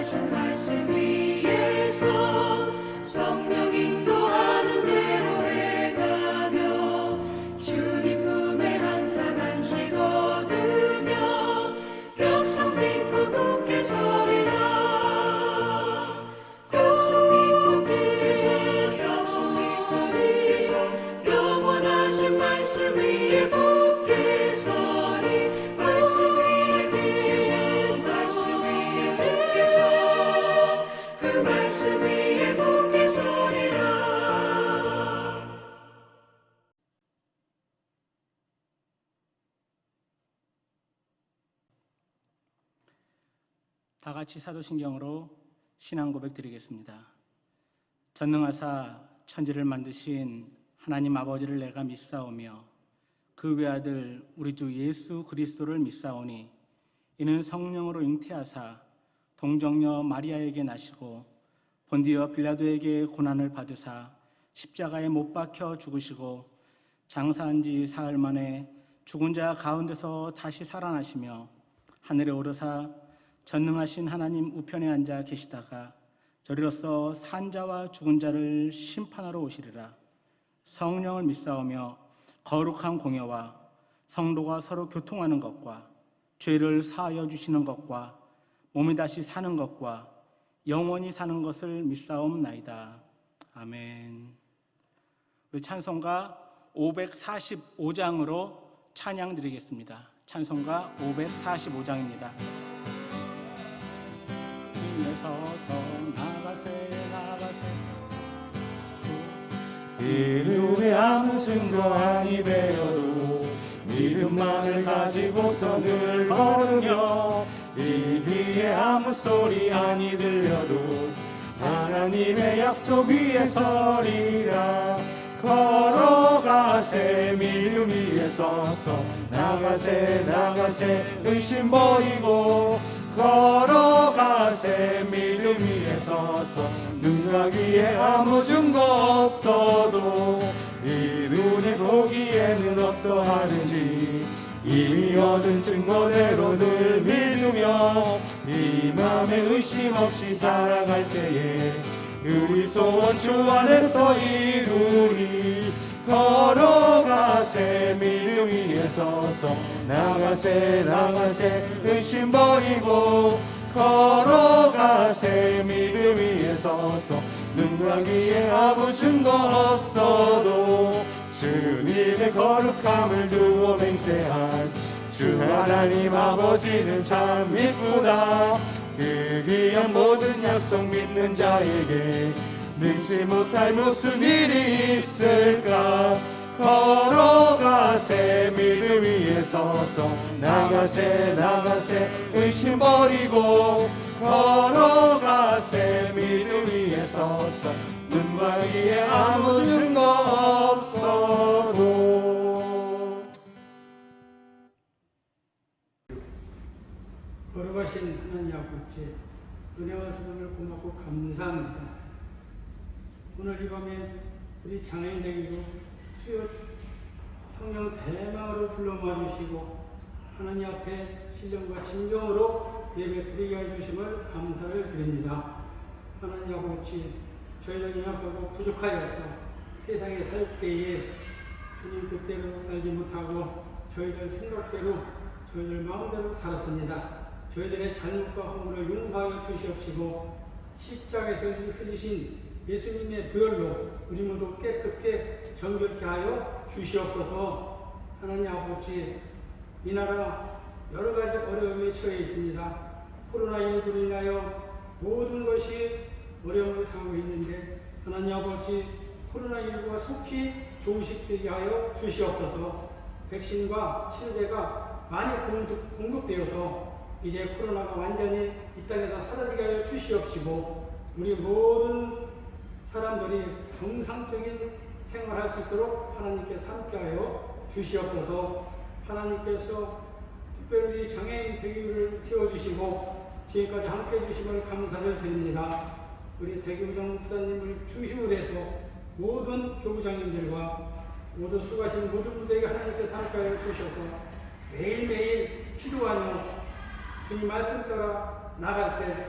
원하신 말씀 위에서 성령 인도하는 대로 행하며 주님 품에 항상 안식 얻으며 벽성 믿고 굳게 서리라. 벽성 믿고 굳게 서리. 영원하신 말씀 위에 굳게 서리. 말씀 위에 굳게 서 그 말씀 위에 굳게 서리라. 다 같이 사도신경으로 신앙 고백 드리겠습니다. 전능하사 천지를 만드신 하나님 아버지를 내가 믿사오며 그 외아들 우리 주 예수 그리스도를 믿사오니 이는 성령으로 잉태하사 동정녀 마리아에게 나시고 본디오 빌라도에게 고난을 받으사 십자가에 못 박혀 죽으시고 장사한 지 사흘 만에 죽은 자 가운데서 다시 살아나시며 하늘에 오르사 전능하신 하나님 우편에 앉아 계시다가 저리로서 산 자와 죽은 자를 심판하러 오시리라. 성령을 믿사오며 거룩한 공예와 성도가 서로 교통하는 것과 죄를 사하여 주시는 것과 몸이 다시 사는 것과 영원히 사는 것을 믿사옵나이다. 아멘. 우리 찬송가 545장으로 찬양 드리겠습니다. 찬송가 545장입니다. 서서 나가세 이름에 아무 증거 아니 배어도 믿음만을 가지고서 늘 걸으며 이 뒤에 아무 소리 아니 들려도 하나님의 약속 위에 서리라. 걸어가세 믿음 위에 서서 나가세 의심 버리고 걸어가세 믿음 위에 서서 눈가기에 아무 증거 없어도 이 눈이 보기에는 어떠하든지 이미 얻은 증거대로 늘 믿으며 이 맘에 의심 없이 살아갈 때에 우리 소원 주 안에서 이루리. 걸어가세 믿음 위에 서서 나가세 의심 버리고 걸어가세 믿음 위에 서서 눈과 귀에 아무 증거 없어도 주님의 거룩함을 두고 맹세한 주 하나님 아버지는 참 이쁘다. 그 귀한 모든 약속 믿는 자에게 능치 못할 무슨 일이 있을까. 걸어가세 믿음 위에 서서 나가세 의심 버리고 걸어가세 믿음 위에 서서 눈과 귀에 아무 증거 없어도. 걸어가신 하나님 아버지 은혜와 사랑을 고맙고 감사합니다. 오늘 이 밤에 우리 장애인 대기로 수요 성령 대망으로 불러 모아주시고 하나님 앞에 신령과 진정으로 예배 드리게 해주심을 감사를 드립니다. 하나님 아버지 저희들이 약하고 부족하여서 세상에 살 때에 주님 뜻대로 살지 못하고 저희들 생각대로 저희들 마음대로 살았습니다. 저희들의 잘못과 허물을 용서하여 주시옵시고 십자가에서 흘리신 예수님의 보혈로 우리 모두 깨끗게 정결케 하여 주시옵소서. 하나님 아버지 이 나라 여러 가지 어려움에 처해 있습니다. 코로나19로 인하여 모든 것이 어려움을 당하고 있는데 하나님 아버지 코로나19가 속히 종식되게 하여 주시옵소서. 백신과 치료제가 많이 공급되어서 이제 코로나가 완전히 이 땅에서 사라지게 하여 주시옵시고 우리 모든 사람들이 정상적인 생활할 수 있도록 하나님께서 함께하여 주시옵소서. 하나님께서 특별히 장애인 대교를 세워주시고 지금까지 함께해 주심을 감사를 드립니다. 우리 대교장 목사님을 중심으로 해서 모든 교부장님들과 모든 수고하시는 모든 분들에게 하나님께서 함께하여 주셔서 매일매일 기도하며 주님 말씀 따라 나갈 때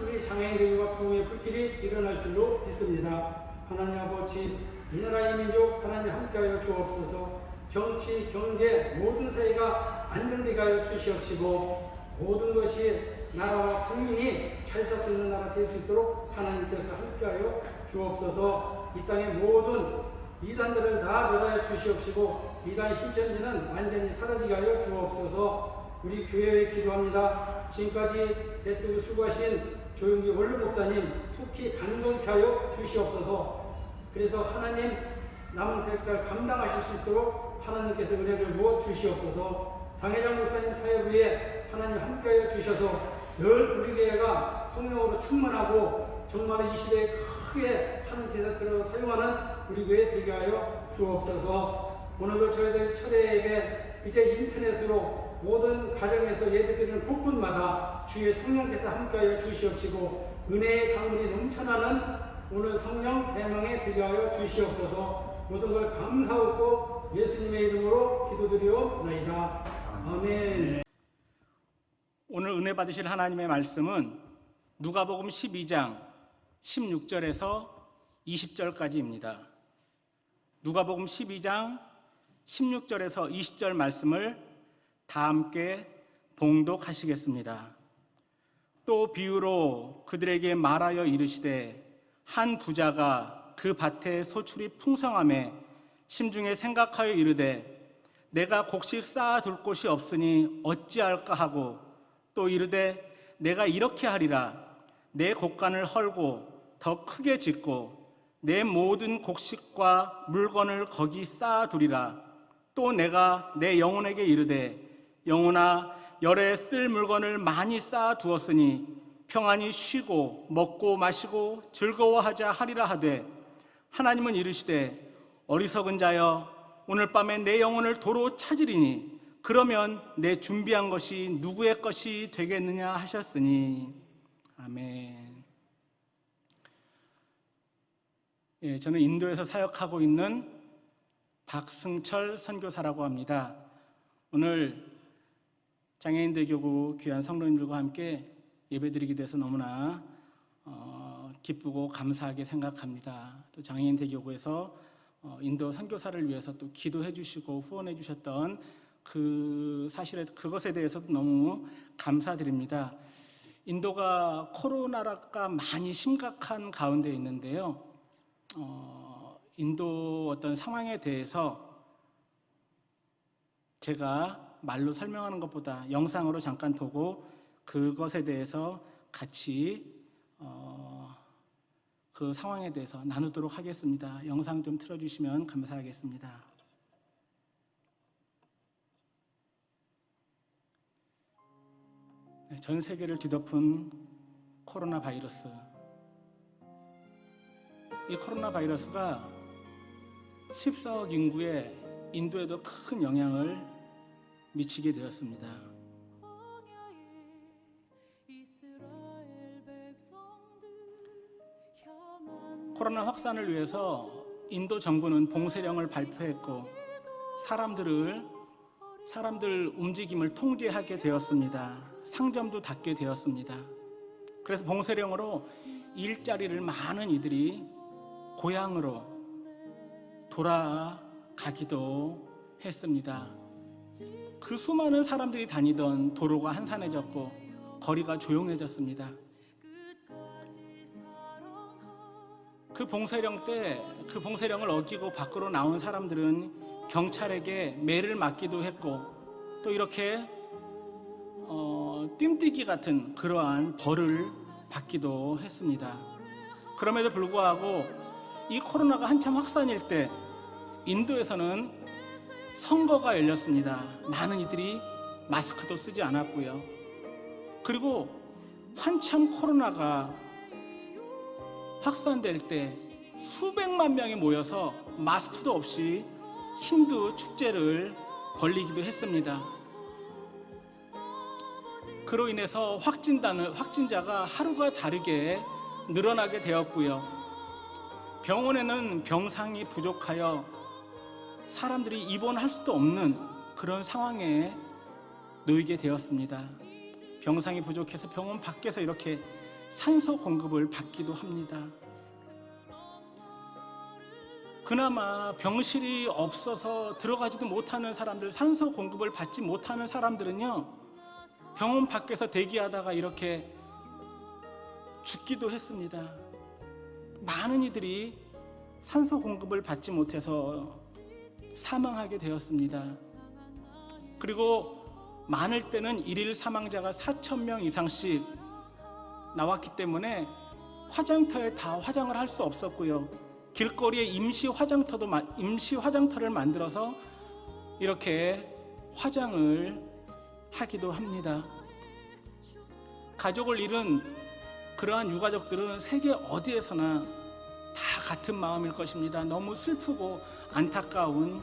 우리 장애인들과 부흥의 불길이 일어날 줄로 믿습니다. 하나님 아버지, 이 나라 이 민족 하나님 함께하여 주옵소서. 정치, 경제 모든 사회가 안정되게 하여 주시옵시고 모든 것이 나라와 국민이 잘 살 수 있는 나라 될 수 있도록 하나님께서 함께하여 주옵소서. 이 땅의 모든 이단들을 다 멸하여 주시옵시고 이단 실천지는 완전히 사라지게 하여 주옵소서. 우리 교회에 기도합니다. 지금까지 애쓰고 수고하신 조용기 원로 목사님 속히 강건케 하여 주시옵소서. 그래서 하나님 남은 사역자를 감당하실 수 있도록 하나님께서 은혜를 부어 주시옵소서. 당회장 목사님 사역위에 하나님 함께하여 주셔서 늘 우리 교회가 성령으로 충만하고 정말 이 시대에 크게 하나님께서 들어 사용하는 우리 교회 되게 하여 주옵소서. 오늘도 저희들이 철회 예배 이제 인터넷으로 모든 가정에서 예배드리는 곳곳마다 주의 성령께서 함께하여 주시옵시고 은혜의 강물이 넘쳐나는 오늘 성령 대망에 되게 하여 주시옵소서. 모든 걸 감사하고 예수님의 이름으로 기도드리옵나이다. 아멘. 오늘 은혜 받으실 하나님의 말씀은 누가복음 12장 16절에서 20절까지입니다. 누가복음 12장 16절에서 20절 말씀을 다 함께 봉독하시겠습니다. 또 비유로 그들에게 말하여 이르시되 한 부자가 그 밭에 소출이 풍성함에 심중에 생각하여 이르되 내가 곡식 쌓아둘 곳이 없으니 어찌할까 하고 또 이르되 내가 이렇게 하리라 내 곡간을 헐고 더 크게 짓고 내 모든 곡식과 물건을 거기 쌓아두리라. 또 내가 내 영혼에게 이르되 영혼아 열에 쓸 물건을 많이 쌓아두었으니 평안히 쉬고 먹고 마시고 즐거워하자 하리라 하되 하나님은 이르시되 어리석은 자여 오늘 밤에 내 영혼을 도로 찾으리니 그러면 내 준비한 것이 누구의 것이 되겠느냐 하셨으니. 아멘. 예, 저는 인도에서 사역하고 있는 박승철 선교사라고 합니다. 오늘 장애인대교구 귀한 성도님들과 함께 예배드리게 돼서 너무나 기쁘고 감사하게 생각합니다. 또 장애인대교구에서 인도 선교사를 위해서 또 기도해 주시고 후원해 주셨던 그 사실에 그것에 대해서도 너무 감사드립니다. 인도가 코로나가 많이 심각한 가운데 있는데요. 인도 어떤 상황에 대해서 제가 말로 설명하는 것보다 영상으로 잠깐 보고 그것에 대해서 같이 그 상황에 대해서 나누도록 하겠습니다. 영상 좀 틀어주시면 감사하겠습니다. 전 세계를 뒤덮은 코로나 바이러스. 이 코로나 바이러스가 14억 인구의 인도에도 큰 영향을 미치게 되었습니다. 코로나 확산을 위해서 인도 정부는 봉쇄령을 발표했고 사람들 움직임을 통제하게 되었습니다. 상점도 닫게 되었습니다. 그래서 봉쇄령으로 일자리를 많은 이들이 고향으로 돌아가기도 했습니다. 그 수많은 사람들이 다니던 도로가 한산해졌고 거리가 조용해졌습니다. 그 봉쇄령을 어기고 밖으로 나온 사람들은 경찰에게 매를 맞기도 했고 또 이렇게 뜀뛰기 같은 그러한 벌을 받기도 했습니다. 그럼에도 불구하고 이 코로나가 한참 확산일 때 인도에서는 선거가 열렸습니다. 많은 이들이 마스크도 쓰지 않았고요. 그리고 한참 코로나가 확산될 때 수백만 명이 모여서 마스크도 없이 힌두 축제를 벌이기도 했습니다. 그로 인해서 확진자가 하루가 다르게 늘어나게 되었고요. 병원에는 병상이 부족하여 사람들이 입원할 수도 없는 그런 상황에 놓이게 되었습니다. 병상이 부족해서 병원 밖에서 이렇게 산소 공급을 받기도 합니다. 그나마 병실이 없어서 들어가지도 못하는 사람들, 산소 공급을 받지 못하는 사람들은요, 병원 밖에서 대기하다가 이렇게 죽기도 했습니다. 많은 이들이 산소 공급을 받지 못해서 사망하게 되었습니다. 그리고 많을 때는 일일 사망자가 4,000명 이상씩 나왔기 때문에 화장터에 다 화장을 할 수 없었고요. 길거리에 임시 화장터를 만들어서 이렇게 화장을 하기도 합니다. 가족을 잃은 그러한 유가족들은 세계 어디에서나 다 같은 마음일 것입니다. 너무 슬프고 안타까운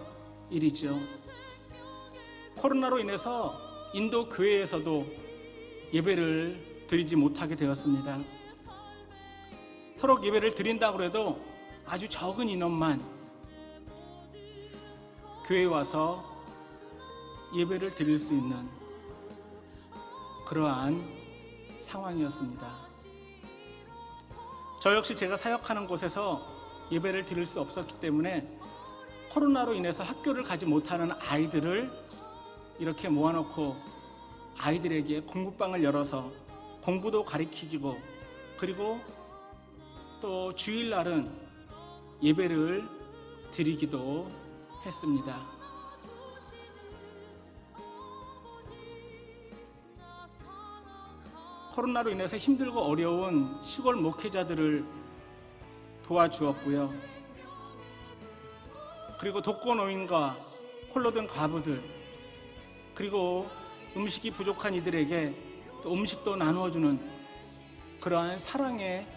일이죠. 코로나로 인해서 인도 교회에서도 예배를 드리지 못하게 되었습니다. 서로 예배를 드린다고 해도 아주 적은 인원만 교회에 와서 예배를 드릴 수 있는 그러한 상황이었습니다. 저 역시 제가 사역하는 곳에서 예배를 드릴 수 없었기 때문에 코로나로 인해서 학교를 가지 못하는 아이들을 이렇게 모아놓고 아이들에게 공부방을 열어서 공부도 가르치고, 그리고 또 주일날은 예배를 드리기도 했습니다. 코로나로 인해서 힘들고 어려운 시골 목회자들을 도와주었고요. 그리고 독거노인과 홀로 든 과부들, 그리고 음식이 부족한 이들에게 또 음식도 나누어주는 그러한 사랑의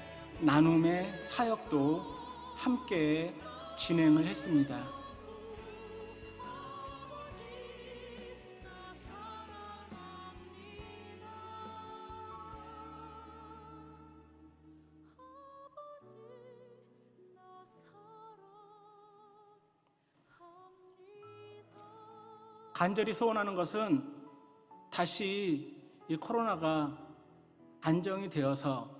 나눔의 사역도 함께 진행을 했습니다. 간절히 소원하는 것은 다시 이 코로나가 안정이 되어서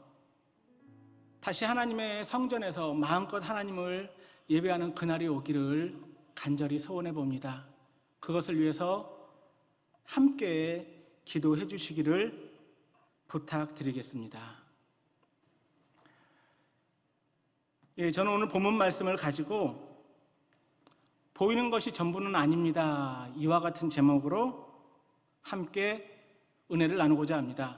다시 하나님의 성전에서 마음껏 하나님을 예배하는 그날이 오기를 간절히 소원해 봅니다. 그것을 위해서 함께 기도해 주시기를 부탁드리겠습니다. 저는 오늘 본문 말씀을 가지고 보이는 것이 전부는 아닙니다, 이와 같은 제목으로 함께 은혜를 나누고자 합니다.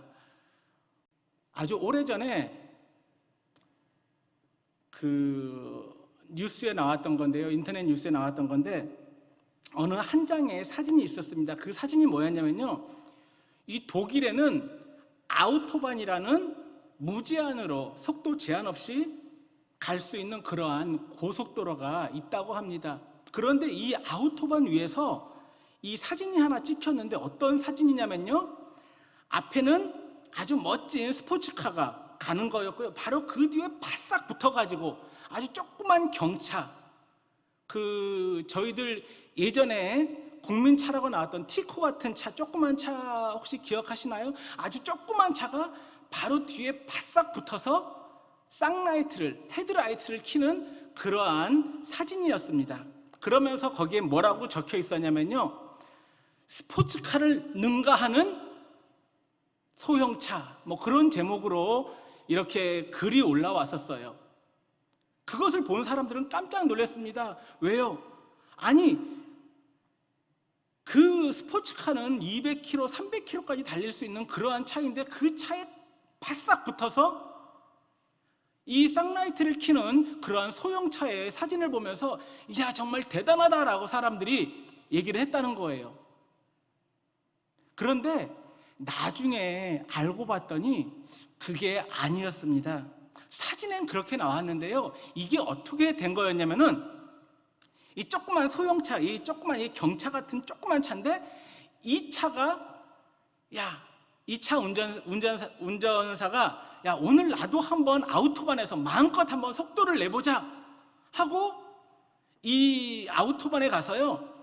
아주 오래전에 뉴스에 나왔던 건데요, 인터넷 뉴스에 나왔던 건데, 어느 한 장의 사진이 있었습니다. 그 사진이 뭐였냐면요, 이 독일에는 아우토반이라는 무제한으로 속도 제한 없이 갈 수 있는 그러한 고속도로가 있다고 합니다. 그런데 이 아우토반 위에서 이 사진이 하나 찍혔는데, 어떤 사진이냐면요, 앞에는 아주 멋진 스포츠카가 가는 거였고요, 바로 그 뒤에 바싹 붙어가지고 아주 조그만 경차, 저희들 예전에 국민차라고 나왔던 티코 같은 차, 조그만 차 혹시 기억하시나요? 아주 조그만 차가 바로 뒤에 바싹 붙어서 헤드라이트를 켜는 그러한 사진이었습니다. 그러면서 거기에 뭐라고 적혀 있었냐면요, 스포츠카를 능가하는 소형차, 그런 제목으로 이렇게 글이 올라왔었어요. 그것을 본 사람들은 깜짝 놀랐습니다. 왜요? 아니, 그 스포츠카는 200km, 300km까지 달릴 수 있는 그러한 차인데, 그 차에 바싹 붙어서 이 쌍라이트를 켜는 그러한 소형차의 사진을 보면서 야, 정말 대단하다라고 사람들이 얘기를 했다는 거예요. 그런데 나중에 알고 봤더니 그게 아니었습니다. 사진엔 그렇게 나왔는데요, 이게 어떻게 된 거였냐면은, 이 조그만 소형차, 이 조그만 이 경차 같은 조그만 차인데, 이 차가, 이 차 운전사가 야, 오늘 나도 한번 아우토반에서 마음껏 한번 속도를 내보자 하고 이 아우토반에 가서요,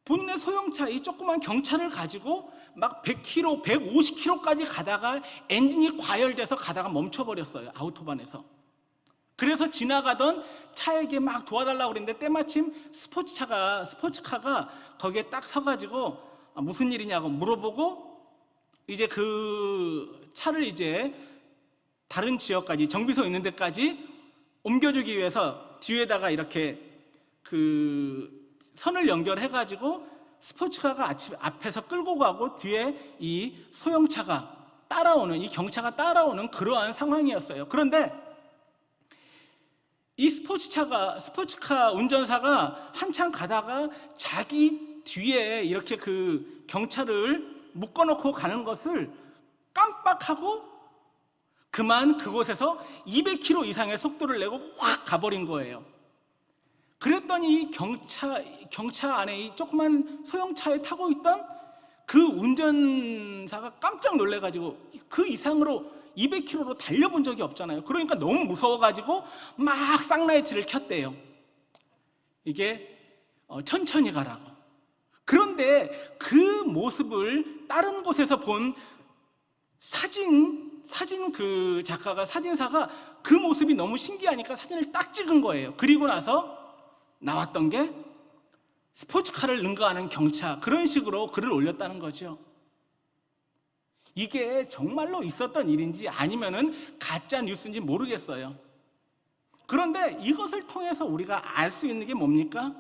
본인의 소형차, 이 조그만 경차를 가지고 막 100km, 150km까지 가다가 엔진이 과열돼서 가다가 멈춰버렸어요. 아우토반에서. 그래서 지나가던 차에게 막 도와달라고 그랬는데 때마침 스포츠카가 거기에 딱 서가지고 무슨 일이냐고 물어보고 이제 그 차를 이제 다른 지역까지 정비소 있는 데까지 옮겨주기 위해서 뒤에다가 이렇게 그 선을 연결해가지고 스포츠카가 앞에서 끌고 가고 뒤에 이 소형차가 따라오는, 이 경차가 따라오는 그러한 상황이었어요. 그런데 이 스포츠카 운전사가 한참 가다가 자기 뒤에 이렇게 그 경차를 묶어놓고 가는 것을 깜빡하고 그만 그곳에서 200km 이상의 속도를 내고 확 가버린 거예요. 그랬더니 이 경차 안에 이 조그만 소형차에 타고 있던 그 운전사가 깜짝 놀래가지고 그 이상으로 200km로 달려본 적이 없잖아요. 그러니까 너무 무서워가지고 막 쌍라이트를 켰대요. 이게 천천히 가라고. 그런데 그 모습을 다른 곳에서 본 사진 그 작가가, 사진사가 그 모습이 너무 신기하니까 사진을 딱 찍은 거예요. 그리고 나서 나왔던 게 스포츠카를 능가하는 경차, 그런 식으로 글을 올렸다는 거죠. 이게 정말로 있었던 일인지 아니면은 가짜 뉴스인지 모르겠어요. 그런데 이것을 통해서 우리가 알 수 있는 게 뭡니까?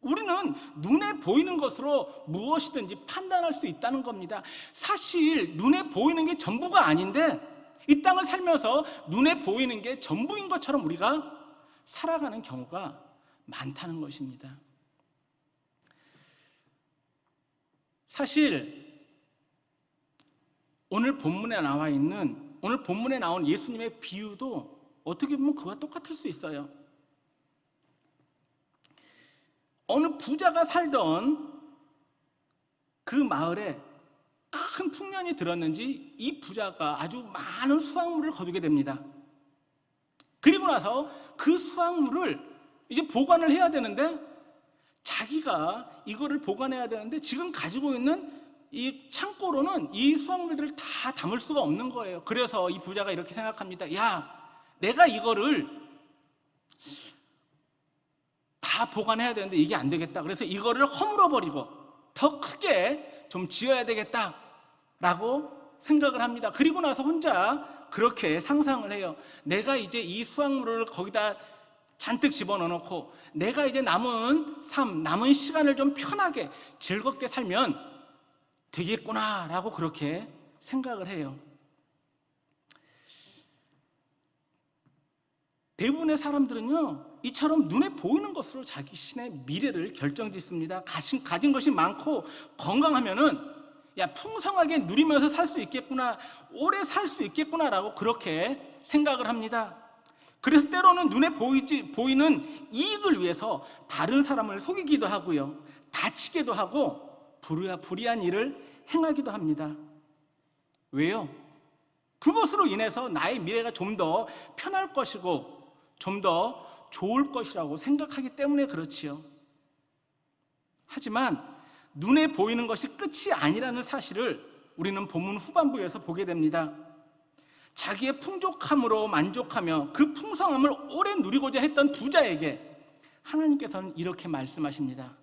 우리는 눈에 보이는 것으로 무엇이든지 판단할 수 있다는 겁니다. 사실 눈에 보이는 게 전부가 아닌데 이 땅을 살면서 눈에 보이는 게 전부인 것처럼 우리가 살아가는 경우가 많다는 것입니다. 사실 오늘 본문에 나온 예수님의 비유도 어떻게 보면 그와 똑같을 수 있어요. 어느 부자가 살던 그 마을에 큰 풍년이 들었는지 이 부자가 아주 많은 수확물을 거두게 됩니다. 그리고 나서 그 수확물을 이제 보관을 해야 되는데 자기가 이거를 보관해야 되는데 지금 가지고 있는 이 창고로는 이 수확물들을 다 담을 수가 없는 거예요. 그래서 이 부자가 이렇게 생각합니다. 야, 내가 이거를 다 보관해야 되는데 이게 안 되겠다. 그래서 이거를 허물어버리고 더 크게 좀 지어야 되겠다라고 생각을 합니다. 그리고 나서 혼자 그렇게 상상을 해요. 내가 이제 이 수확물을 거기다 잔뜩 집어넣어놓고 내가 이제 남은 시간을 좀 편하게 즐겁게 살면 되겠구나라고 그렇게 생각을 해요. 대부분의 사람들은요, 이처럼 눈에 보이는 것으로 자기 신의 미래를 결정짓습니다. 가진 것이 많고 건강하면은 야, 풍성하게 누리면서 살 수 있겠구나, 오래 살 수 있겠구나라고 그렇게 생각을 합니다. 그래서 때로는 눈에 보이는 이익을 위해서 다른 사람을 속이기도 하고요, 다치기도 하고 불의한 일을 행하기도 합니다. 왜요? 그것으로 인해서 나의 미래가 좀 더 편할 것이고 좀 더 좋을 것이라고 생각하기 때문에 그렇지요. 하지만 눈에 보이는 것이 끝이 아니라는 사실을 우리는 본문 후반부에서 보게 됩니다. 자기의 풍족함으로 만족하며 그 풍성함을 오래 누리고자 했던 부자에게 하나님께서는 이렇게 말씀하십니다.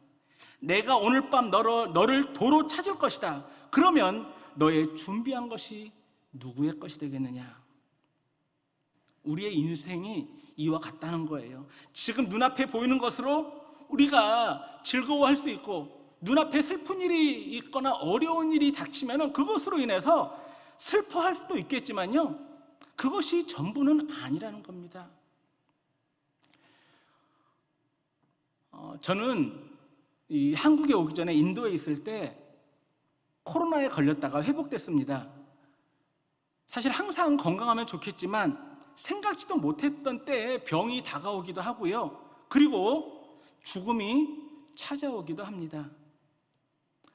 내가 오늘 밤 너를 도로 찾을 것이다. 그러면 너의 준비한 것이 누구의 것이 되겠느냐? 우리의 인생이 이와 같다는 거예요. 지금 눈앞에 보이는 것으로 우리가 즐거워할 수 있고 눈앞에 슬픈 일이 있거나 어려운 일이 닥치면 그것으로 인해서 슬퍼할 수도 있겠지만요, 그것이 전부는 아니라는 겁니다. 저는 이 한국에 오기 전에 인도에 있을 때 코로나에 걸렸다가 회복됐습니다. 사실 항상 건강하면 좋겠지만 생각지도 못했던 때에 병이 다가오기도 하고요, 그리고 죽음이 찾아오기도 합니다.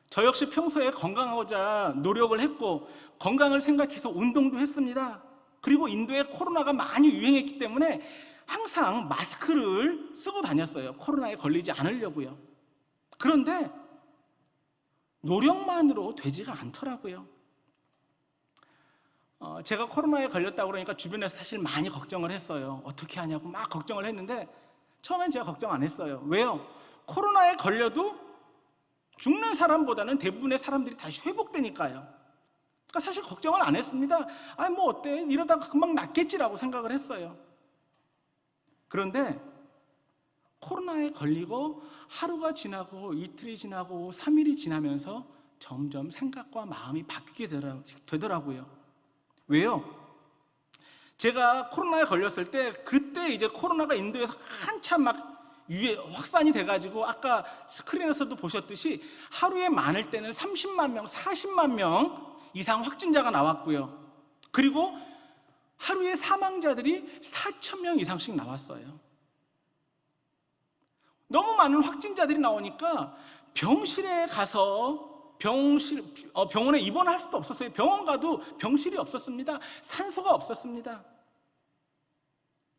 저 역시 평소에 건강하고자 노력을 했고 건강을 생각해서 운동도 했습니다. 그리고 인도에 코로나가 많이 유행했기 때문에 항상 마스크를 쓰고 다녔어요. 코로나에 걸리지 않으려고요. 그런데 노력만으로 되지가 않더라고요. 제가 코로나에 걸렸다고 그러니까 주변에서 사실 많이 걱정을 했어요. 어떻게 하냐고 막 걱정을 했는데 처음엔 제가 걱정 안 했어요. 왜요? 코로나에 걸려도 죽는 사람보다는 대부분의 사람들이 다시 회복되니까요. 그러니까 사실 걱정을 안 했습니다. 아니 뭐 어때? 이러다가 금방 낫겠지라고 생각을 했어요. 그런데 코로나에 걸리고 하루가 지나고 이틀이 지나고 3일이 지나면서 점점 생각과 마음이 바뀌게 되더라고요. 왜요? 제가 코로나에 걸렸을 때 그때 이제 코로나가 인도에서 한참 막 확산이 돼가지고 아까 스크린에서도 보셨듯이 하루에 많을 때는 30만 명, 40만 명 이상 확진자가 나왔고요. 그리고 하루에 사망자들이 4천 명 이상씩 나왔어요. 너무 많은 확진자들이 나오니까 병실에 가서 병원에 입원할 수도 없었어요. 병원 가도 병실이 없었습니다. 산소가 없었습니다.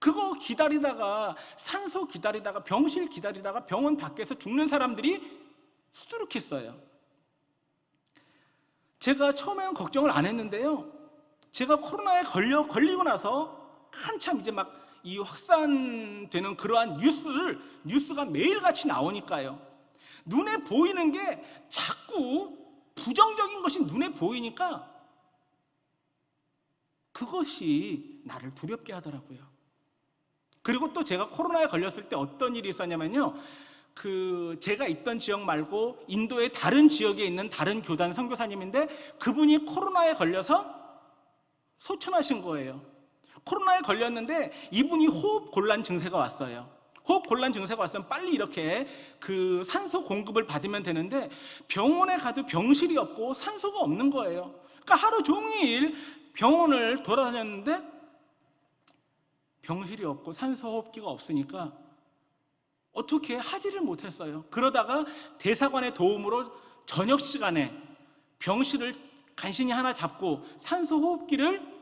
그거 기다리다가 산소 기다리다가 병실 기다리다가 병원 밖에서 죽는 사람들이 수두룩했어요. 제가 처음에는 걱정을 안 했는데요. 제가 코로나에 걸리고 나서 한참 이제 막 이 확산되는 그러한 뉴스가 매일같이 나오니까요. 눈에 보이는 게 자꾸 부정적인 것이 눈에 보이니까 그것이 나를 두렵게 하더라고요. 그리고 또 제가 코로나에 걸렸을 때 어떤 일이 있었냐면요. 제가 있던 지역 말고 인도의 다른 지역에 있는 다른 교단 선교사님인데 그분이 코로나에 걸려서 소천하신 거예요. 코로나에 걸렸는데 이분이 호흡 곤란 증세가 왔어요. 호흡 곤란 증세가 왔으면 빨리 이렇게 그 산소 공급을 받으면 되는데 병원에 가도 병실이 없고 산소가 없는 거예요. 그러니까 하루 종일 병원을 돌아다녔는데 병실이 없고 산소 호흡기가 없으니까 어떻게 하지를 못했어요. 그러다가 대사관의 도움으로 저녁 시간에 병실을 간신히 하나 잡고 산소 호흡기를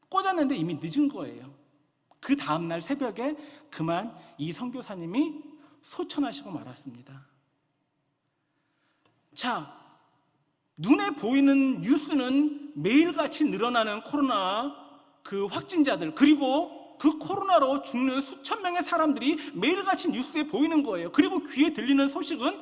꽂았는데 이미 늦은 거예요. 그 다음날 새벽에 그만 이 선교사님이 소천하시고 말았습니다. 자, 눈에 보이는 뉴스는 매일같이 늘어나는 코로나 그 확진자들, 그리고 그 코로나로 죽는 수천 명의 사람들이 매일같이 뉴스에 보이는 거예요. 그리고 귀에 들리는 소식은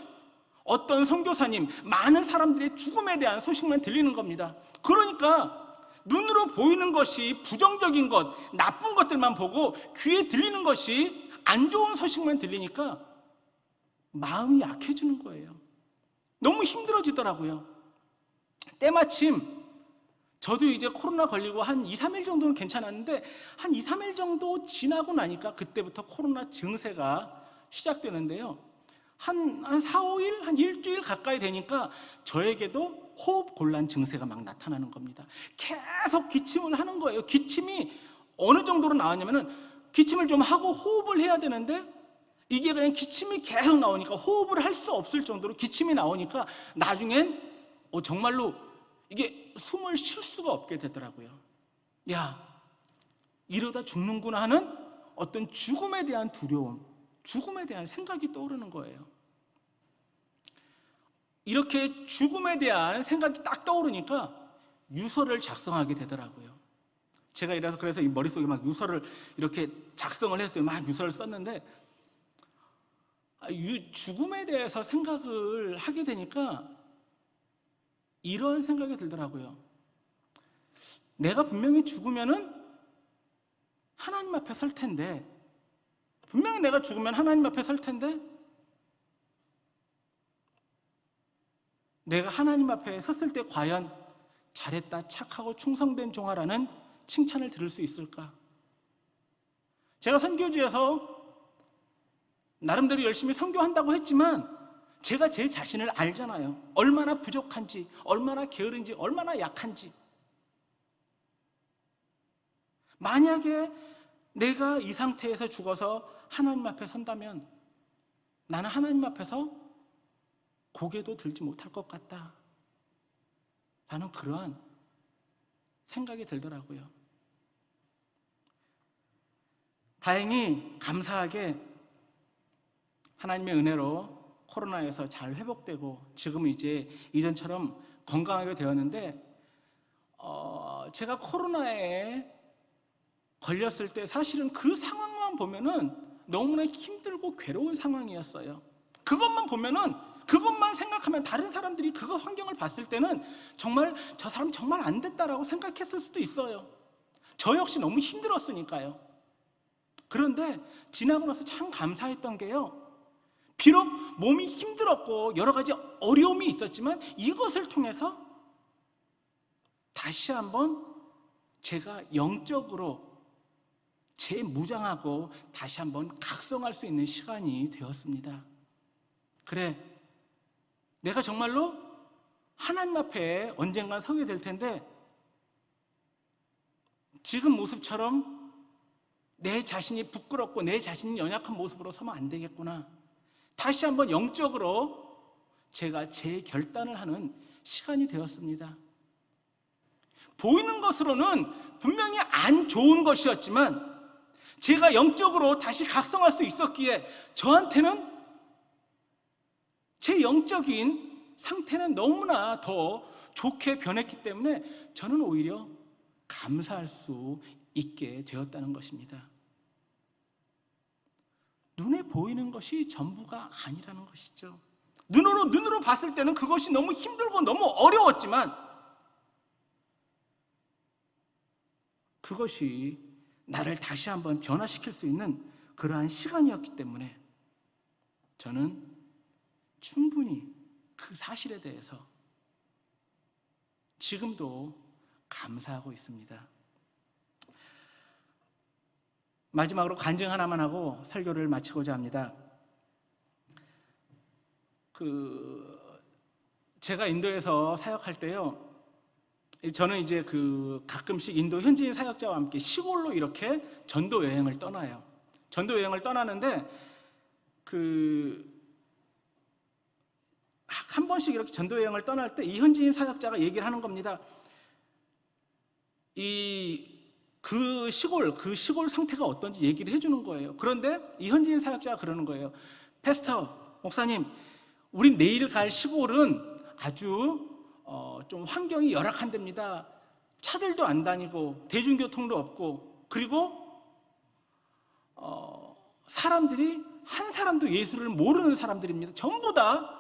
어떤 선교사님, 많은 사람들의 죽음에 대한 소식만 들리는 겁니다. 그러니까 눈으로 보이는 것이 부정적인 것, 나쁜 것들만 보고 귀에 들리는 것이 안 좋은 소식만 들리니까 마음이 약해지는 거예요. 너무 힘들어지더라고요. 때마침 저도 이제 코로나 걸리고 한 2, 3일 정도는 괜찮았는데 한 2, 3일 정도 지나고 나니까 그때부터 코로나 증세가 시작되는데요. 한 4, 5일, 한 일주일 가까이 되니까 저에게도 호흡 곤란 증세가 막 나타나는 겁니다. 계속 기침을 하는 거예요. 기침이 어느 정도로 나왔냐면은 기침을 좀 하고 호흡을 해야 되는데 이게 그냥 기침이 계속 나오니까 호흡을 할 수 없을 정도로 기침이 나오니까 나중엔 정말로 이게 숨을 쉴 수가 없게 되더라고요. 야, 이러다 죽는구나 하는 어떤 죽음에 대한 두려움, 죽음에 대한 생각이 떠오르는 거예요. 이렇게 죽음에 대한 생각이 딱 떠오르니까 유서를 작성하게 되더라고요. 제가 그래서 이 머릿속에 막 유서를 이렇게 작성을 했어요. 막 유서를 썼는데 죽음에 대해서 생각을 하게 되니까 이런 생각이 들더라고요. 내가 분명히 죽으면은 하나님 앞에 설 텐데, 분명히 내가 죽으면 하나님 앞에 설 텐데 내가 하나님 앞에 섰을 때 과연 잘했다, 착하고 충성된 종아라는 칭찬을 들을 수 있을까? 제가 선교지에서 나름대로 열심히 선교한다고 했지만 제가 제 자신을 알잖아요. 얼마나 부족한지, 얼마나 게으른지, 얼마나 약한지. 만약에 내가 이 상태에서 죽어서 하나님 앞에 선다면 나는 하나님 앞에서 고개도 들지 못할 것 같다 라는 그러한 생각이 들더라고요. 다행히 감사하게 하나님의 은혜로 코로나에서 잘 회복되고 지금은 이제 이전처럼 건강하게 되었는데 제가 코로나에 걸렸을 때 사실은 그 상황만 보면은 너무나 힘들고 괴로운 상황이었어요. 그것만 보면은, 그것만 생각하면 다른 사람들이 그거 환경을 봤을 때는 정말 저 사람 정말 안 됐다라고 생각했을 수도 있어요. 저 역시 너무 힘들었으니까요. 그런데 지나고 나서 참 감사했던 게요, 비록 몸이 힘들었고 여러 가지 어려움이 있었지만 이것을 통해서 다시 한번 제가 영적으로 재무장하고 다시 한번 각성할 수 있는 시간이 되었습니다. 그래, 내가 정말로 하나님 앞에 언젠간 서게 될 텐데 지금 모습처럼 내 자신이 부끄럽고 내 자신이 연약한 모습으로 서면 안 되겠구나. 다시 한번 영적으로 제가 재결단을 하는 시간이 되었습니다. 보이는 것으로는 분명히 안 좋은 것이었지만 제가 영적으로 다시 각성할 수 있었기에 저한테는 제 영적인 상태는 너무나 더 좋게 변했기 때문에 저는 오히려 감사할 수 있게 되었다는 것입니다. 눈에 보이는 것이 전부가 아니라는 것이죠. 눈으로 봤을 때는 그것이 너무 힘들고 너무 어려웠지만 그것이 나를 다시 한번 변화시킬 수 있는 그러한 시간이었기 때문에 저는 충분히 그 사실에 대해서 지금도 감사하고 있습니다. 마지막으로 간증 하나만 하고 설교를 마치고자 합니다. 제가 인도에서 사역할 때요, 저는 이제 가끔씩 인도 현지인 사역자와 함께 시골로 이렇게 전도 여행을 떠나요. 전도 여행을 떠나는데 한 번씩 이렇게 전도 여행을 떠날 때 이 현지인 사역자가 얘기를 하는 겁니다. 그 시골 상태가 어떤지 얘기를 해주는 거예요. 그런데 이 현지인 사역자가 그러는 거예요. 패스터, 목사님, 우리 내일 갈 시골은 아주 좀 환경이 열악한 데입니다. 차들도 안 다니고 대중교통도 없고, 그리고 사람들이 한 사람도 예수를 모르는 사람들입니다. 전부 다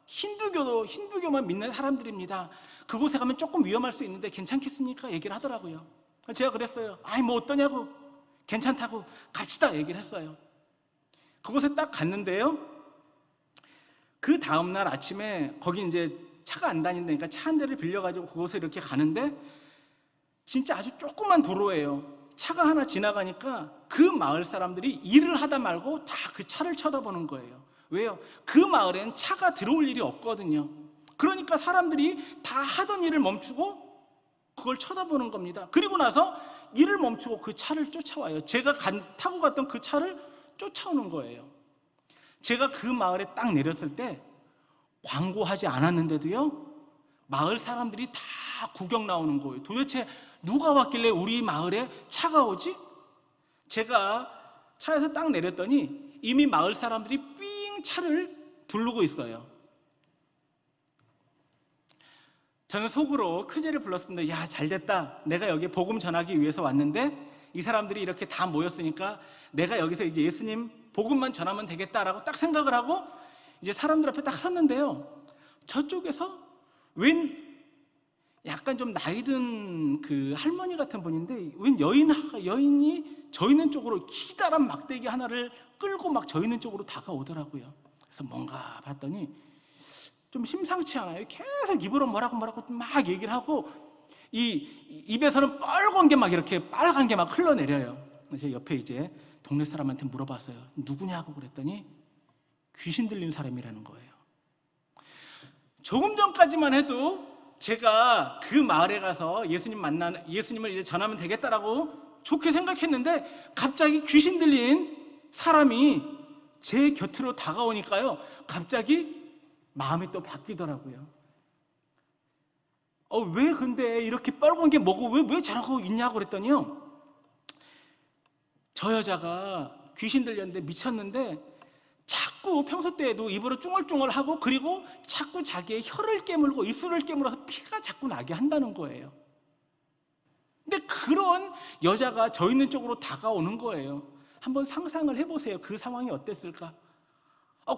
힌두교만 믿는 사람들입니다. 그곳에 가면 조금 위험할 수 있는데 괜찮겠습니까? 얘기를 하더라고요. 제가 그랬어요. 아이 뭐 어떠냐고, 괜찮다고 갑시다 얘기를 했어요. 그곳에 딱 갔는데요, 그 다음날 아침에 거기 이제 차가 안 다닌다니까 차 한 대를 빌려가지고 그곳에 이렇게 가는데 진짜 아주 조그만 도로예요. 차가 하나 지나가니까 그 마을 사람들이 일을 하다 말고 다 그 차를 쳐다보는 거예요. 왜요? 그 마을엔 차가 들어올 일이 없거든요. 그러니까 사람들이 다 하던 일을 멈추고 그걸 쳐다보는 겁니다. 그리고 나서 일을 멈추고 그 차를 쫓아와요. 제가 타고 갔던 그 차를 쫓아오는 거예요. 제가 그 마을에 딱 내렸을 때 광고하지 않았는데도요, 마을 사람들이 다 구경 나오는 거예요. 도대체 누가 왔길래 우리 마을에 차가 오지? 제가 차에서 딱 내렸더니 이미 마을 사람들이 삥 차를 두르고 있어요. 저는 속으로 큰일을 불렀습니다. 야, 잘됐다. 내가 여기 복음 전하기 위해서 왔는데 이 사람들이 이렇게 다 모였으니까 내가 여기서 이제 예수님 복음만 전하면 되겠다라고 딱 생각을 하고 이제 사람들 앞에 딱 섰는데요, 저쪽에서 약간 좀 나이든 그 할머니 같은 분인데 여인이 저 있는 쪽으로 기다란 막대기 하나를 끌고 막 저 있는 쪽으로 다가오더라고요. 그래서 뭔가 봤더니 좀 심상치 않아요. 계속 입으로 뭐라고 막 얘기를 하고 이 입에서는 빨간 게 막 이렇게 빨간 게 막 흘러내려요. 제 옆에 이제 동네 사람한테 물어봤어요. 누구냐고 그랬더니 귀신 들린 사람이라는 거예요. 조금 전까지만 해도 제가 그 마을에 가서 예수님을 이제 전하면 되겠다라고 좋게 생각했는데 갑자기 귀신 들린 사람이 제 곁으로 다가오니까요, 갑자기 마음이 또 바뀌더라고요. 왜 근데 이렇게 빨간 게 뭐고 왜 저러고 있냐고 그랬더니요, 저 여자가 귀신 들렸는데 미쳤는데 자꾸 자꾸 평소 때에도 입으로 쭝얼쭝얼하고 그리고 자꾸 자기의 혀를 깨물고 입술을 깨물어서 피가 자꾸 나게 한다는 거예요. 근데 그런 여자가 저 있는 쪽으로 다가오는 거예요. 한번 상상을 해보세요. 그 상황이 어땠을까?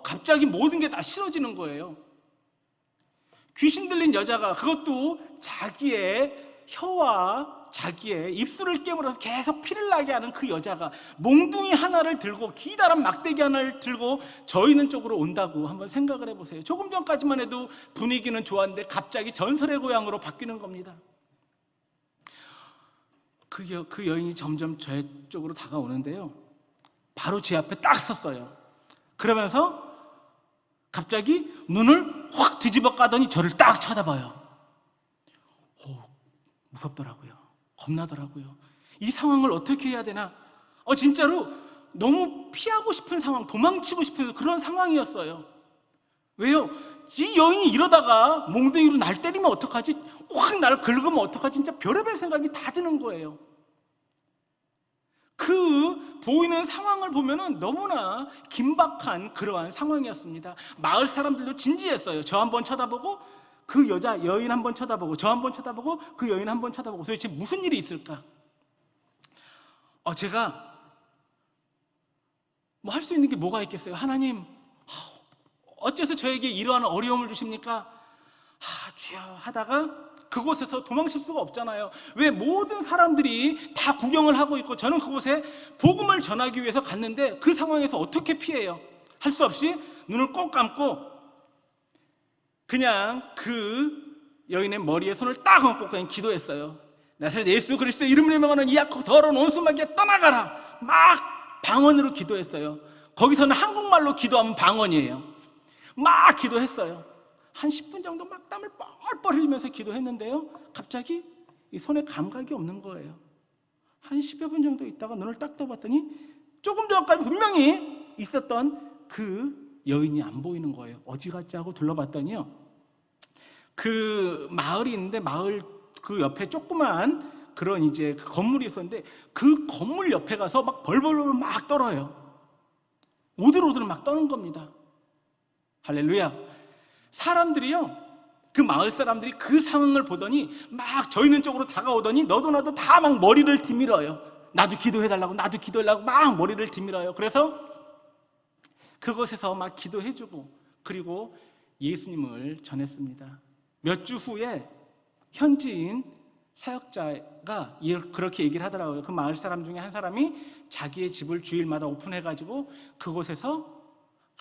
갑자기 모든 게 다 싫어지는 거예요. 귀신 들린 여자가 그것도 자기의 혀와 자기의 입술을 깨물어서 계속 피를 나게 하는 그 여자가 몽둥이 하나를 들고 기다란 막대기 하나를 들고 저 있는 쪽으로 온다고 한번 생각을 해보세요. 조금 전까지만 해도 분위기는 좋았는데 갑자기 전설의 고향으로 바뀌는 겁니다. 그 여인이 점점 저 쪽으로 다가오는데요, 바로 제 앞에 딱 섰어요. 그러면서 갑자기 눈을 확 뒤집어 까더니 저를 딱 쳐다봐요. 무섭더라고요. 겁나더라고요. 이 상황을 어떻게 해야 되나? 진짜로 너무 피하고 싶은 상황, 도망치고 싶은 그런 상황이었어요. 왜요? 이 여인이 이러다가 몽둥이로 날 때리면 어떡하지? 확 날 긁으면 어떡하지? 진짜 별의별 생각이 다 드는 거예요. 그 보이는 상황을 보면은 너무나 긴박한 그러한 상황이었습니다. 마을 사람들도 진지했어요. 저 한번 쳐다보고 그 여인 한번 쳐다보고 저 한번 쳐다보고 그 여인 한번 쳐다보고 도대체 무슨 일이 있을까? 제가 뭐 할 수 있는 게 뭐가 있겠어요? 하나님, 어째서 저에게 이러한 어려움을 주십니까? 주여 하다가 그곳에서 도망칠 수가 없잖아요. 왜? 모든 사람들이 다 구경을 하고 있고 저는 그곳에 복음을 전하기 위해서 갔는데 그 상황에서 어떻게 피해요? 할 수 없이 눈을 꼭 감고 그냥 그 여인의 머리에 손을 딱 얹고 그냥 기도했어요. 나사렛 예수 그리스도의 이름으로 명하는 이 악하고 더러운 온수마귀야 떠나가라. 막 방언으로 기도했어요. 거기서는 한국말로 기도하면 방언이에요. 막 기도했어요. 한 10분 정도 막 땀을 뻘뻘 흘리면서 기도했는데요, 갑자기 이 손에 감각이 없는 거예요. 한 10여 분 정도 있다가 눈을 딱 떠봤더니 조금 전까지 분명히 있었던 그 여인이 안 보이는 거예요. 어디 갔지 하고 둘러봤더니요, 그 마을이 있는데 마을 그 옆에 조그만 그런 이제 건물이 있었는데 그 건물 옆에 가서 막 벌벌벌 막 떨어요. 오들오들 막 떠는 겁니다. 할렐루야. 사람들이요, 그 마을 사람들이 그 상황을 보더니 막 저 있는 쪽으로 다가오더니 너도 나도 다 막 머리를 뒤밀어요. 나도 기도해달라고, 나도 기도해달라고 막 머리를 뒤밀어요. 그래서 그곳에서 막 기도해주고 그리고 예수님을 전했습니다. 몇 주 후에 현지인 사역자가 그렇게 얘기를 하더라고요. 그 마을 사람 중에 한 사람이 자기의 집을 주일마다 오픈해가지고 그곳에서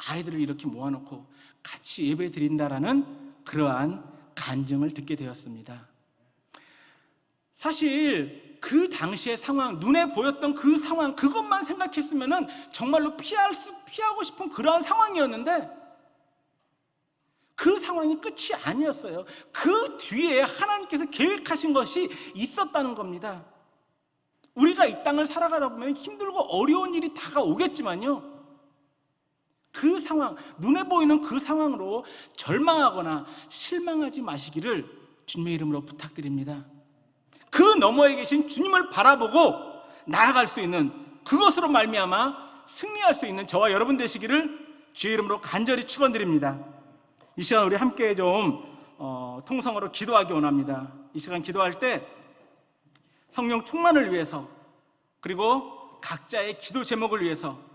아이들을 이렇게 모아놓고 같이 예배 드린다라는 그러한 간증을 듣게 되었습니다. 사실 그 당시의 상황, 눈에 보였던 그 상황, 그것만 생각했으면은 정말로 피하고 싶은 그러한 상황이었는데 그 상황이 끝이 아니었어요. 그 뒤에 하나님께서 계획하신 것이 있었다는 겁니다. 우리가 이 땅을 살아가다 보면 힘들고 어려운 일이 다가오겠지만요, 그 상황, 눈에 보이는 그 상황으로 절망하거나 실망하지 마시기를 주님의 이름으로 부탁드립니다. 그 너머에 계신 주님을 바라보고 나아갈 수 있는, 그것으로 말미암아 승리할 수 있는 저와 여러분 되시기를 주의 이름으로 간절히 축원드립니다. 이 시간 우리 함께 좀 통성으로 기도하기 원합니다. 이 시간 기도할 때 성령 충만을 위해서, 그리고 각자의 기도 제목을 위해서,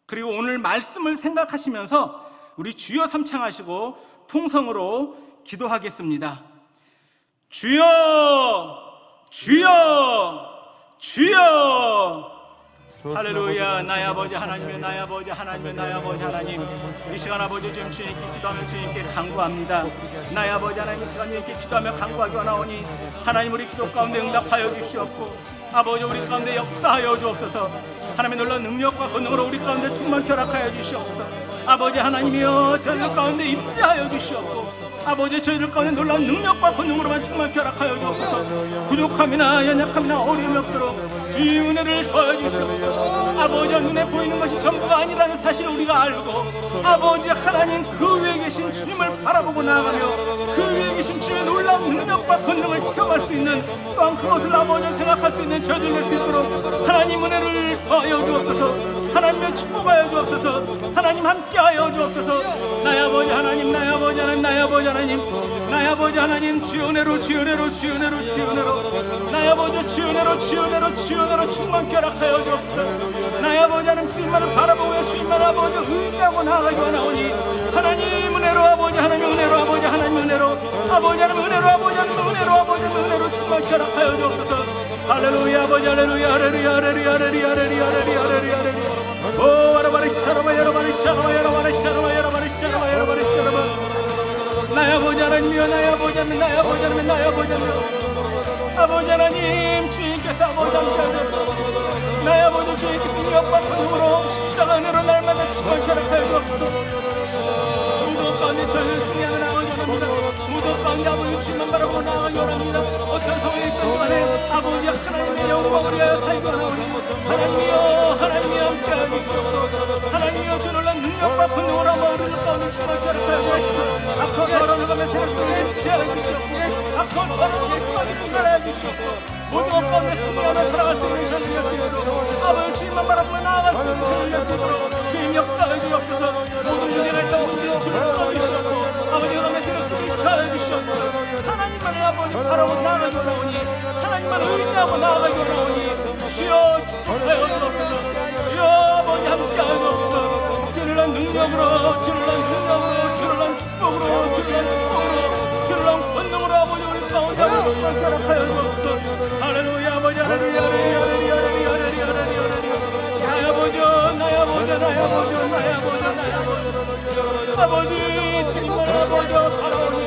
그리고 오늘 말씀을 생각하시면서 우리 주여 삼창하시고 통성으로 기도하겠습니다. 주여, 주여, 주여. 할렐루야. 나의 아버지 하나님의, 나의 아버지 하나님의, 나의 아버지 하나님, 이 시간 아버지 지금 주님께 기도하며 주님께 간구합니다. 나의 아버지 하나님, 이 시간 주님께 기도하며 간구하기 원하오니 하나님, 우리 기도 가운데 응답하여 주시옵고 아버지 우리 가운데 역사하여 주옵소서. 하나님의 놀라운 능력과 권능으로 우리 가운데 충만케 허락하여 주시옵소서. 아버지 하나님이여, 저희들 가운데 임재하여 주시옵고 아버지 저희들 가운데 놀라운 능력과 권능으로만 충만케 허락하여 주옵소서. 부족함이나 연약함이나 어려움이 없도록 주의 은혜를 더해주시옵소서. 아버지 눈에 보이는 것이 전부가 아니라는 사실을 우리가 알고 아버지 하나님 그 위에 계신 주님을 바라보고 나아가며 그 위에 계신 주의 놀라운 능력과 권능을 체험할 수 있는 또한 그것을 아버지 생각할 수 있는 저희들 될 수 있도록 하나님 은혜를 더하여 주옵소서. 하나님의 축복하여 주옵소서. 하나님 함께하여 주옵소서. 나의 아버지 하나님, 나의 아버지 하나님, 나의 아버지 하나님, 나의 아버지 하나님, 주의 은혜로 주의 은혜로 주의 은혜로 주의 은혜로 나의 아버지 주의 은혜로 주의 은혜로 주의 은혜로 충만케 허락하여 주옵소서. 나의 아버지 하나님 주님만을 바라보며 주님만을 아버지 의지하고 나아가기 원하오니 하나님 은혜로 아버지 하나님 은혜로 아버지 하나님 은혜로 아버지 하나님 은혜로 아버지 하나님 은혜로 아버지 은혜로 충만케 허락하여 주옵소서. 할렐루야 아버지 할렐루야 할렐루야 할렐루야 할렐루야 할렐루야 할렐루야 할렐루야 오 아라바리 샤라바 야라바리 샤라바 야라바리 샤라바 야라바리 샤라바 야라바리 샤라바 나의 아버지 하나님이여 나의 아버지 하나님 나의 아버지 하나님 나의 아버지 하나님 아버지 하나님 주님께서 아버지 하나님 나의 아버지 주님께서 능력과 권능으로 십자가 은혜로 날마다 축복을 허락하여 주옵소서. 무덤 가운데 저희를 승리하는 나아가기 원합니다. 무덤 가운데 아버지 주님만 바라보고 나아가기 원합니다. 어떤 상황에 있든 간에 아버지 하나님의 영광을 위하여 살기 원하오니 하나님이여 하나님이여 함께하여 주시옵소서. 하나님이여 주 놀란 능력과 권능으로 우리를 가운데 축복을 허락하여 주옵소서. 악한 걸어가며 새롭게 지하여 주시옵소서. 악한 걸어가며 수많이 분간하여 주시옵소서. 모든 것 가운데 승리하며 살아갈 수 있는 자들이 되도록 아버지 주님만 바라보고 나아갈 수 있는 자들이 되도록 주님 역사해 주옵소서. 모든 문제가 있다고 문제를 주님 풀어주시옵소서. 아버지 영감의 새롭게 지하여 주시옵소서. 하나님만을 아버지 바라보고 나아가기 원하오니 하나님만을 의지하고 나아가기 원하오니 주여 축복하여 주옵소서. 주여 아버지 함께하여 주옵소서. 주를 난 능력으로 주를 난 능력으로 주를 난 축복으로 주를 난 축복으로 주를 난 권능으로 아버지 우리 가운데 축복을 허락하여 주옵소서. 할렐루야 아버지 할렐루야 할렐루야 할렐루야 할렐루야 할렐루야 할렐루야 나의 아버지 나의 아버지 나의 아버지 나의 아버지 나의 아버지 아버지 주님만 아버지 바라오니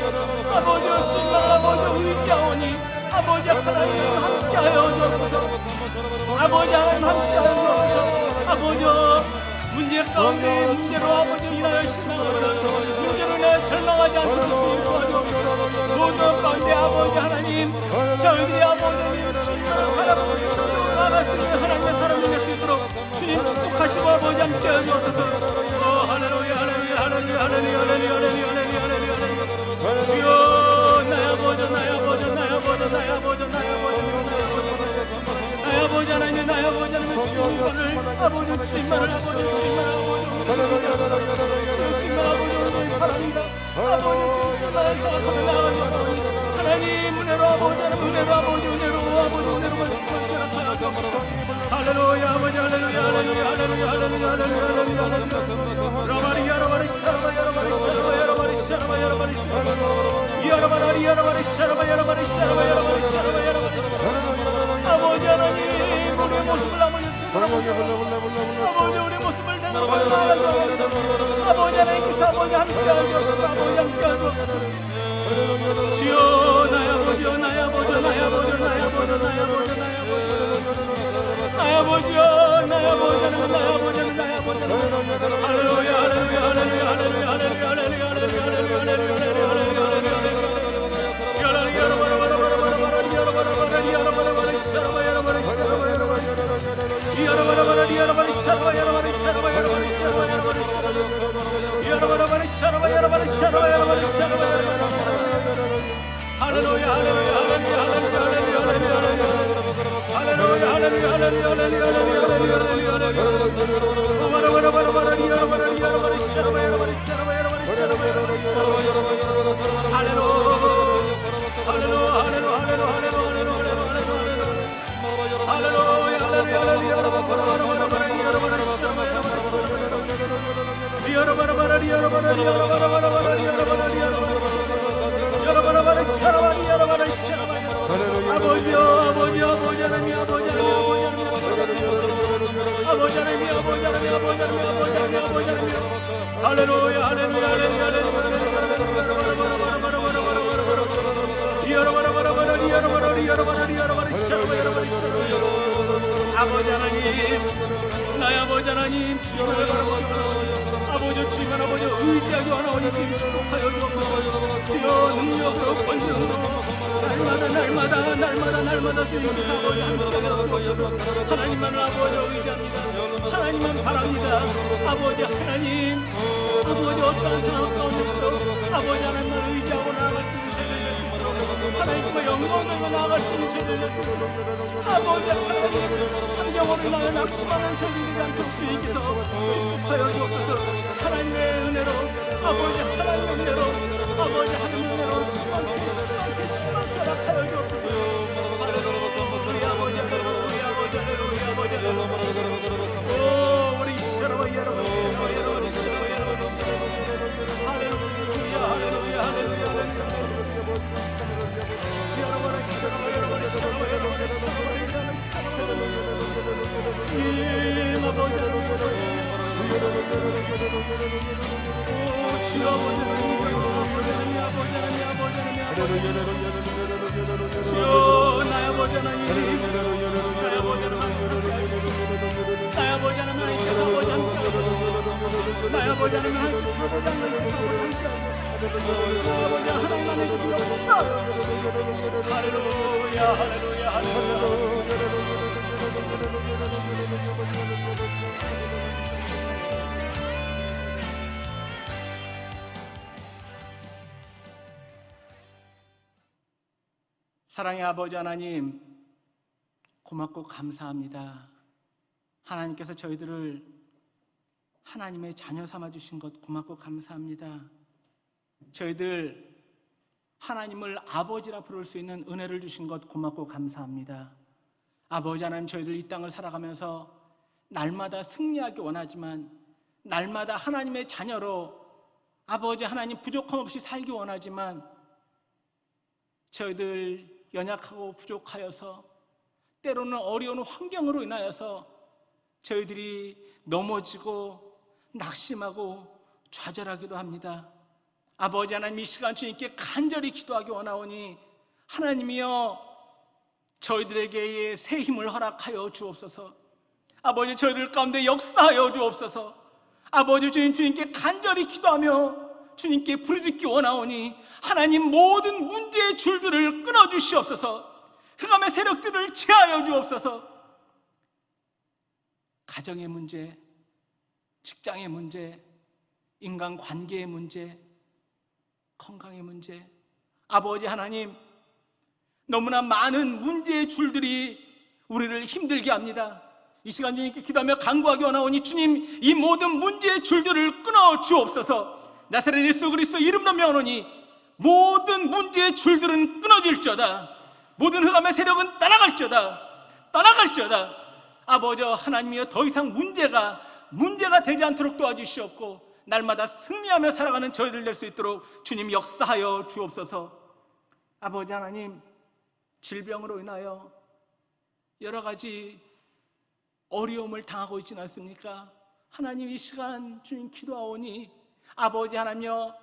아버지 주님만 아버지 의지하오니 아버지 하나님 함께하여 주옵소서. 아버지 하나님 함께하여 주옵소서. 아버지 문제 가운데 문제로 아버지 인하여 실망하거나 문제로 인하여 절망하지 않도록 주님 도와주옵소서. 모든 가운데 아버지 하나님 저희들이 아버지 주님을 바라보고 나아갈 수 있는 하나님의 사람이 될 수 있도록 주님 축복하시고 아버지 함께하여 주옵소서. 할렐루야 할렐루야 할렐루야 할렐루야 할렐루야 할렐루야 할렐루야 할렐루야 주여 나의 아버지 나의 아버지 나의 아버지 나의 아버지 나의 아버지 나의 아버지 하나님 나의 아버지 하나님 주님만을 아버지 주님만을 아버지 주님만 아버지 주님만 아버지 바랍니다. 아버지 주님만을 생각하며 나아가기 원하오니 하나님 은혜로 아버지 하나님 은혜로 아버지 은혜로 아버지 은혜로만 축복하여 주옵소서. 할렐루야 아버지 할렐루야 할렐루야 할렐루야 할렐루야 할렐루야 할렐루야 라마리야 라마리 샤라바 야라바리 샤라바 야라바리 샤라바 야라바리 샤라바 야라바리 야라바리 샤라바 야라바리 샤라바 야라바리 샤라바 야라바리 아버지 하나님 우리의 모습을 아버지 아버지 우리의 모습을 내놓고 아버지 하나님께서 아버지 함께하여 주옵소서. 아버지 함께하여 주옵소서. 주여 나의 아버지여 나의 아버지 나의 아버지 나의 아버지 나의 아버지 나의 아버지여 나의 아버지 나의 아버지 나의 아버지 할렐루야 할렐루야 할렐루야 할렐루야 할렐루야 할렐루야 할렐루야 할렐루야 아버지 하나님 나의 아버지 하나님 주님을 바라보소서. 아버지 주님만 아버지 의지하기 원하오니 주님 축복하여 주옵소서. 주여 능력으로 권능으로 날마다 주님께서 아버지 함께하여 주옵소서. 하나님만을 아버지 의지합니다. 하나님만 바랍니다. 아버지 하나님, 아버지 어떠한 상황 가운데서도 아버지 하나님만 의지하고 나아갈 수 있는 저희들 될 수 있도록, 하나님과 영광 들고 나아갈 수 있는 저희들 될 수 있도록, 아버지 하나님 환경으로 인하여 낙심하는 저희들이 않도록 주님께서 축복하여 주옵소서. 하나님의 은혜로, 아버지 하나님의 은혜로, 아버지 하나님의 은혜로 충만케 허락하여 주옵소서. 할렐루야 아버지, 할렐루야 아버지, 할렐루야 아버지, 오 우리 여러분 여러분 할렐루야 할렐루야 할렐루야 주여 나의 아버지 하나님, 나의 아버지 하나님, 나의 아버지 하나님, 하나님께서 아버지 함께하고, 나의 아버지 하나님, 하나님께서 아버지 함께하고, 나의 아버지 하나님 안에 주옵소서. 할렐루야 할렐루야 사랑의 아버지 하나님, 고맙고 감사합니다. 하나님께서 저희들을 하나님의 자녀 삼아주신 것 고맙고 감사합니다. 저희들 하나님을 아버지라 부를 수 있는 은혜를 주신 것 고맙고 감사합니다. 아버지 하나님, 저희들 이 땅을 살아가면서 날마다 승리하기 원하지만, 날마다 하나님의 자녀로 아버지 하나님 부족함 없이 살기 원하지만, 저희들 연약하고 부족하여서 때로는 어려운 환경으로 인하여서 저희들이 넘어지고 낙심하고 좌절하기도 합니다. 아버지 하나님, 이 시간 주님께 간절히 기도하기 원하오니 하나님이여 저희들에게 새 힘을 허락하여 주옵소서. 아버지, 저희들 가운데 역사하여 주옵소서. 아버지 주님께 간절히 기도하며 주님께 부르짖기 원하오니 하나님, 모든 문제의 줄들을 끊어주시옵소서. 흑암의 세력들을 제하여 주옵소서. 가정의 문제, 직장의 문제, 인간관계의 문제, 건강의 문제, 아버지 하나님, 너무나 많은 문제의 줄들이 우리를 힘들게 합니다. 이 시간 주님께 기도하며 간구하기 원하오니 주님, 이 모든 문제의 줄들을 끊어 주옵소서. 나사렛 예수 그리스도 이름으로 명하노니 모든 문제의 줄들은 끊어질지어다. 모든 흑암의 세력은 떠나갈지어다. 아버지 하나님이여, 더 이상 문제가 되지 않도록 도와주시옵고, 날마다 승리하며 살아가는 저희들 될 수 있도록 주님 역사하여 주옵소서. 아버지 하나님, 질병으로 인하여 여러 가지 어려움을 당하고 있지 않습니까? 하나님, 이 시간 주님 기도하오니 아버지 하나님여,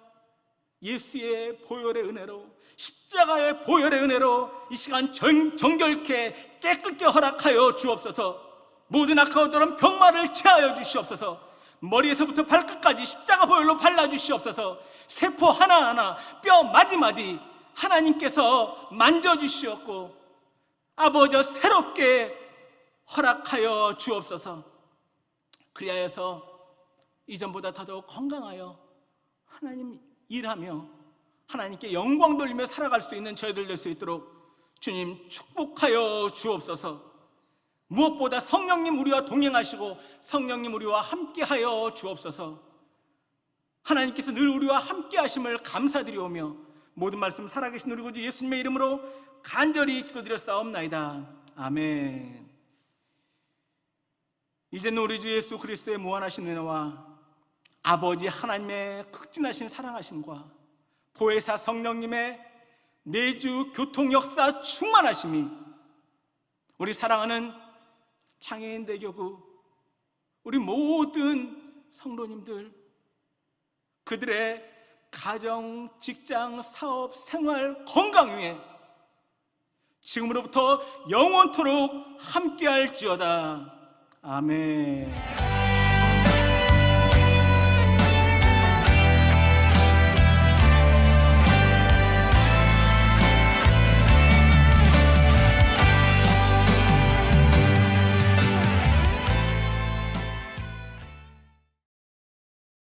예수의 보혈의 은혜로, 십자가의 보혈의 은혜로 이 시간 정결케 깨끗게 허락하여 주옵소서. 모든 악하고들은 병마를 제하여 주시옵소서. 머리에서부터 발끝까지 십자가 보혈로 발라주시옵소서. 세포 하나하나, 뼈 마디마디 하나님께서 만져주시옵고 아버지 새롭게 허락하여 주옵소서. 그리하여서 이전보다 더더욱 건강하여 하나님 일하며 하나님께 영광 돌리며 살아갈 수 있는 저희들 될 수 있도록 주님 축복하여 주옵소서. 무엇보다 성령님 우리와 동행하시고 성령님 우리와 함께하여 주옵소서. 하나님께서 늘 우리와 함께하심을 감사드리오며 모든 말씀 살아계신 우리 구주 예수님의 이름으로 간절히 기도드렸사옵나이다. 아멘. 이제는 우리 주 예수 그리스도의 무한하신 은혜와 아버지 하나님의 극진하신 사랑하심과 보혜사 성령님의 내주 교통 역사 충만하심이 우리 사랑하는 장애인 대교구 우리 모든 성도님들, 그들의 가정, 직장, 사업, 생활, 건강 위에 지금으로부터 영원토록 함께할지어다. 아멘.